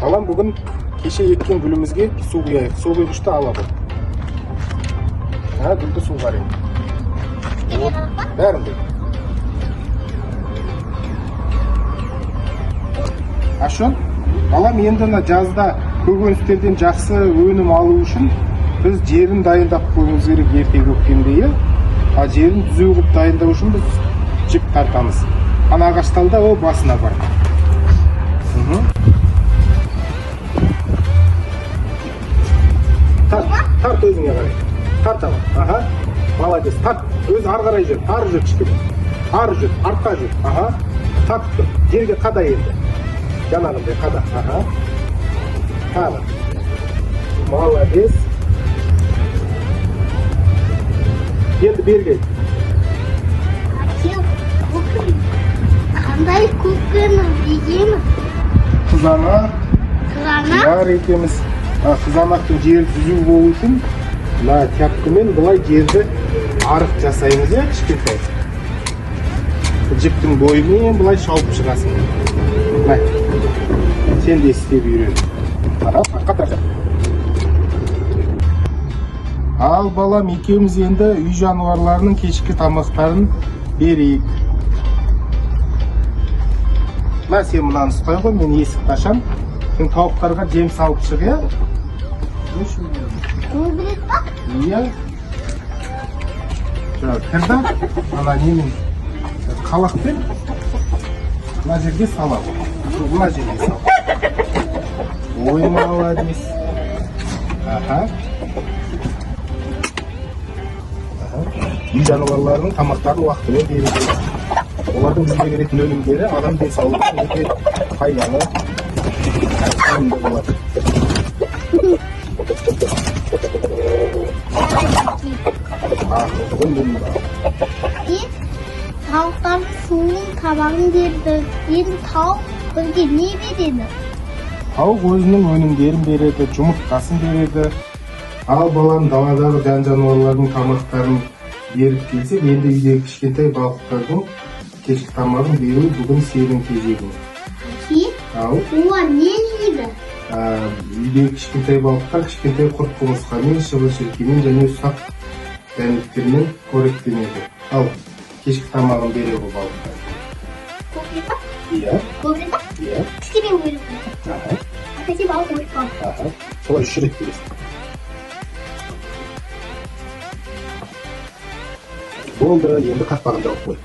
Балам бүгін кеше еккен гүлімізге су құяйық. Су құйғышты алады. Гүлді су бар енді. Бәрін де. Ашон, балам енді жазда көкөністерден жақсы өнім алу үшін біз жерін дайындап қоюымыз керек ерте көктемде, иә? А жерін түзу қылып дайындау үшін біз жіп тартамыз. Ана ағаш талда о басына бар. Тарт өзіңе қарай. Тарт ағай. Аха. Молодец. Тарт. Өзі ары қарай жүр. Ары жүр кішкене. Ары жүр. Артқа жүр. Аха. Тарт тұр. Жерге қада енді. Жанағындай қада. Аха. Тағы. Молодец. Енді берге. Қандай көкөніс егеміз? Қызанақ. Қызанақ? Бар екеміз. Қызанақтың жері түзу болу үшін тяпкамен бұлай жерді арық жасаймыз, иә, кішкентай. Жіптің бойымен бұлай шауып шығасың. Сен де істеп үйрен. Ал балам, екеуміз енді үй жануарларының кешкі тамақтарын берейік. Сен мұнаны ұстай ғой, мен есікті ашам. Сен тауықтарға жем салып шық, иә? Көбірек па? Иә. Кірді, ана немен қалақпен мына жерге салады. Мына жерге салады. Ой, молодец. Аха. Үй жануарларының тамақтарын уақытымен беру керек. Олардың бізге беретін өнімдері адам денсаулығына өте пайдалы. Болады. Тауықтардың суын, табағын берді. Енді тауық бізге не береді? Тауық өзінің өнімдерін береді, жұмыртқасын береді. Ал балам даладағы жан-жануарлардың тамақтарын беріп келсек, енді үйдегі кішкентай балықтардың кешкі тамағын беру бүгін сенің кезегің. Олар не жейді? Үйдегі кішкентай балықтар кішкентай құрт-құмырсқамен, шыбын-шіркеймен және ұсақ дәнектермен қоректенеді. Ал кешкі тамағын береді бұл балықтар. Көбірек па? Иә. Көбірек па? Иә. Кішкене өліп па? Әкесі балық өліп па? Солай 3 рет бересің. Болды, енді қақпағын жауып қой.